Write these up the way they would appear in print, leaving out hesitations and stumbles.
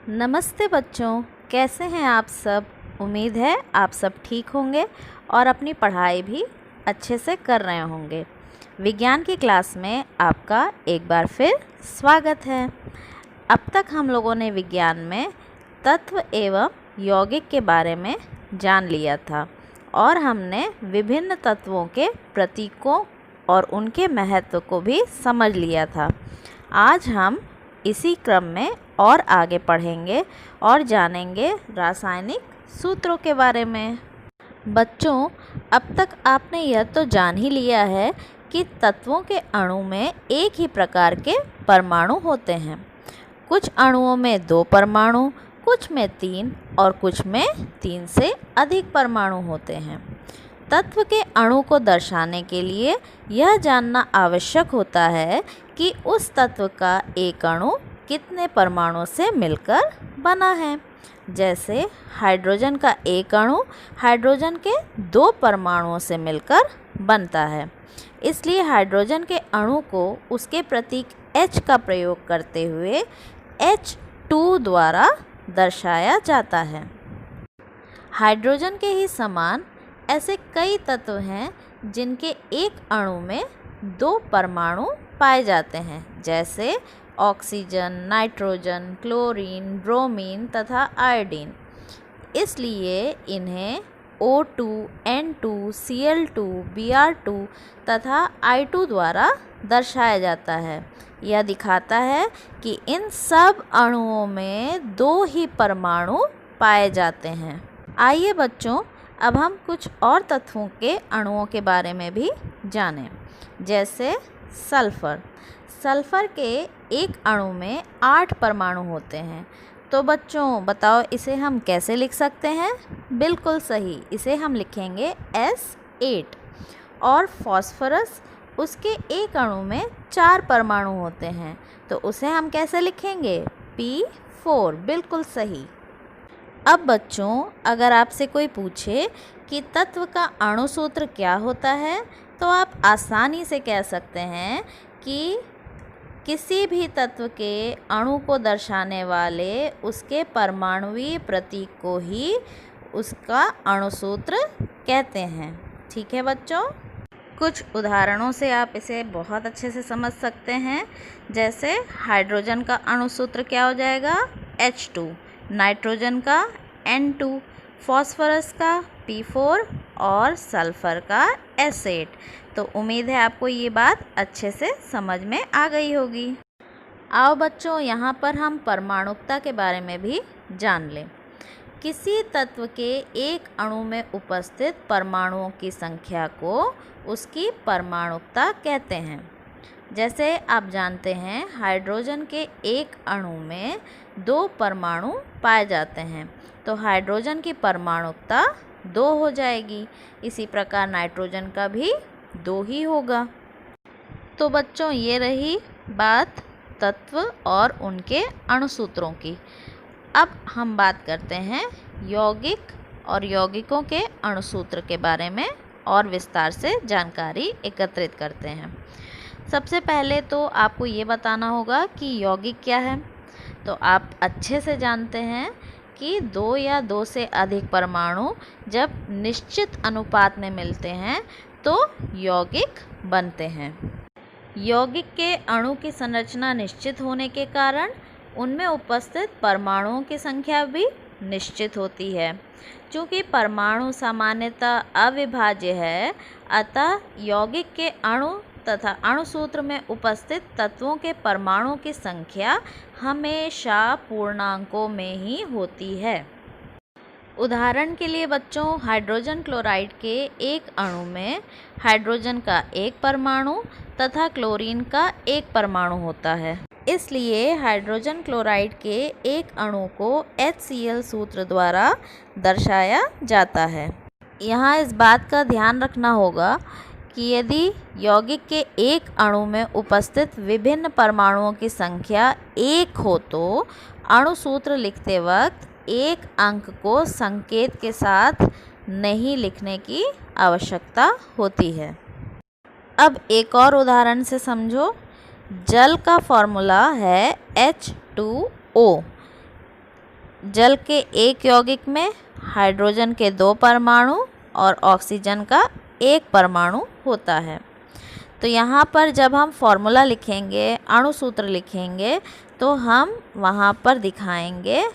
नमस्ते बच्चों, कैसे हैं आप सब। उम्मीद है आप सब ठीक होंगे और अपनी पढ़ाई भी अच्छे से कर रहे होंगे। विज्ञान की क्लास में आपका एक बार फिर स्वागत है। अब तक हम लोगों ने विज्ञान में तत्व एवं यौगिक के बारे में जान लिया था और हमने विभिन्न तत्वों के प्रतीकों और उनके महत्व को भी समझ लिया था। आज हम इसी क्रम में और आगे पढ़ेंगे और जानेंगे रासायनिक सूत्रों के बारे में। बच्चों, अब तक आपने यह तो जान ही लिया है कि तत्वों के अणु में एक ही प्रकार के परमाणु होते हैं। कुछ अणुओं में 2 परमाणु, कुछ में 3 और कुछ में 3 से अधिक परमाणु होते हैं। तत्व के अणु को दर्शाने के लिए यह जानना आवश्यक होता है कि उस तत्व का एक अणु कितने परमाणुओं से मिलकर बना है। जैसे हाइड्रोजन का एक अणु हाइड्रोजन के 2 परमाणुओं से मिलकर बनता है। इसलिए हाइड्रोजन के अणु को उसके प्रतीक H का प्रयोग करते हुए H2 द्वारा दर्शाया जाता है। हाइड्रोजन के ही समान ऐसे कई तत्व हैं जिनके एक अणु में 2 परमाणु पाए जाते हैं, जैसे ऑक्सीजन, नाइट्रोजन, क्लोरीन, ब्रोमीन तथा आयोडीन। इसलिए इन्हें O2, N2, Cl2, Br2 तथा I2 द्वारा दर्शाया जाता है। यह दिखाता है कि इन सब अणुओं में 2 ही परमाणु पाए जाते हैं। आइए बच्चों, अब हम कुछ और तत्वों के अणुओं के बारे में भी जानें। जैसे सल्फ़र। सल्फ़र के एक अणु में 8 परमाणु होते हैं। तो बच्चों बताओ, इसे हम कैसे लिख सकते हैं। बिल्कुल सही, इसे हम लिखेंगे S8। और फॉस्फोरस, उसके एक अणु में 4 परमाणु होते हैं, तो उसे हम कैसे लिखेंगे P4। बिल्कुल सही। अब बच्चों, अगर आपसे कोई पूछे कि तत्व का अणुसूत्र क्या होता है, तो आप आसानी से कह सकते हैं कि किसी भी तत्व के अणु को दर्शाने वाले उसके परमाणुवीय प्रतीक को ही उसका अणुसूत्र कहते हैं। ठीक है बच्चों, कुछ उदाहरणों से आप इसे बहुत अच्छे से समझ सकते हैं। जैसे हाइड्रोजन का अणुसूत्र क्या हो जाएगा H2, नाइट्रोजन का N2, फॉस्फोरस का P4 और सल्फ़र का S8। तो उम्मीद है आपको ये बात अच्छे से समझ में आ गई होगी। आओ बच्चों, यहाँ पर हम परमाणुकता के बारे में भी जान लें। किसी तत्व के एक अणु में उपस्थित परमाणुओं की संख्या को उसकी परमाणुकता कहते हैं। जैसे आप जानते हैं, हाइड्रोजन के एक अणु में 2 परमाणु पाए जाते हैं, तो हाइड्रोजन की परमाणुकता 2 हो जाएगी। इसी प्रकार नाइट्रोजन का भी 2 ही होगा। तो बच्चों, ये रही बात तत्व और उनके अणुसूत्रों की। अब हम बात करते हैं यौगिक और यौगिकों के अणुसूत्र के बारे में और विस्तार से जानकारी एकत्रित करते हैं। सबसे पहले तो आपको ये बताना होगा कि यौगिक क्या है। तो आप अच्छे से जानते हैं कि 2 या 2 से अधिक परमाणु जब निश्चित अनुपात में मिलते हैं तो यौगिक बनते हैं। यौगिक के अणु की संरचना निश्चित होने के कारण उनमें उपस्थित परमाणुओं की संख्या भी निश्चित होती है। चूँकि परमाणु सामान्यतः अविभाज्य है, अतः यौगिक के अणु तथा अणुसूत्र में उपस्थित तत्वों के परमाणुओं की संख्या हमेशा पूर्णांकों में ही होती है। उदाहरण के लिए बच्चों, हाइड्रोजन क्लोराइड के एक अणु में हाइड्रोजन का 1 परमाणु तथा क्लोरीन का 1 परमाणु होता है। इसलिए हाइड्रोजन क्लोराइड के एक अणु को HCl सूत्र द्वारा दर्शाया जाता है। यहाँ इस बात का ध्यान रखना होगा कि यदि यौगिक के एक अणु में उपस्थित विभिन्न परमाणुओं की संख्या 1 हो तो अणुसूत्र लिखते वक्त एक अंक को संकेत के साथ नहीं लिखने की आवश्यकता होती है। अब एक और उदाहरण से समझो। जल का फॉर्मूला है H2O। जल के एक यौगिक में हाइड्रोजन के 2 परमाणु और ऑक्सीजन का 1 परमाणु होता है। तो यहाँ पर जब हम फॉर्मूला लिखेंगे, अणुसूत्र लिखेंगे, तो हम वहाँ पर दिखाएंगे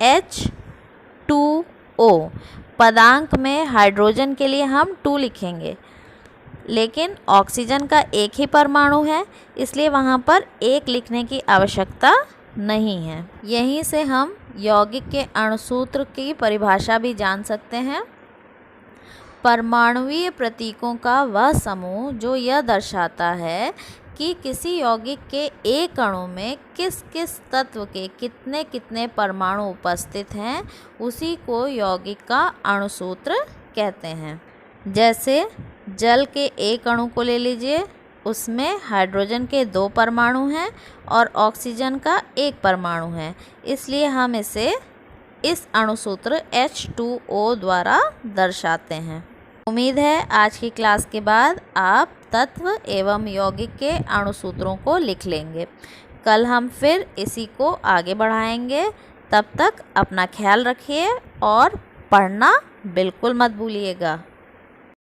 H2O। पदांक में हाइड्रोजन के लिए हम 2 लिखेंगे, लेकिन ऑक्सीजन का 1 ही परमाणु है, इसलिए वहाँ पर 1 लिखने की आवश्यकता नहीं है। यहीं से हम यौगिक के अणुसूत्र की परिभाषा भी जान सकते हैं। परमाणुवीय प्रतीकों का वह समूह जो यह दर्शाता है कि किसी यौगिक के एक अणु में किस किस तत्व के कितने कितने परमाणु उपस्थित हैं, उसी को यौगिक का अणुसूत्र कहते हैं। जैसे जल के एक अणु को ले लीजिए, उसमें हाइड्रोजन के 2 परमाणु हैं और ऑक्सीजन का 1 परमाणु है, इसलिए हम इसे इस अणुसूत्र H2O द्वारा दर्शाते हैं। उम्मीद है आज की क्लास के बाद आप तत्व एवं यौगिक के अणुसूत्रों को लिख लेंगे। कल हम फिर इसी को आगे बढ़ाएंगे। तब तक अपना ख्याल रखिए और पढ़ना बिल्कुल मत भूलिएगा।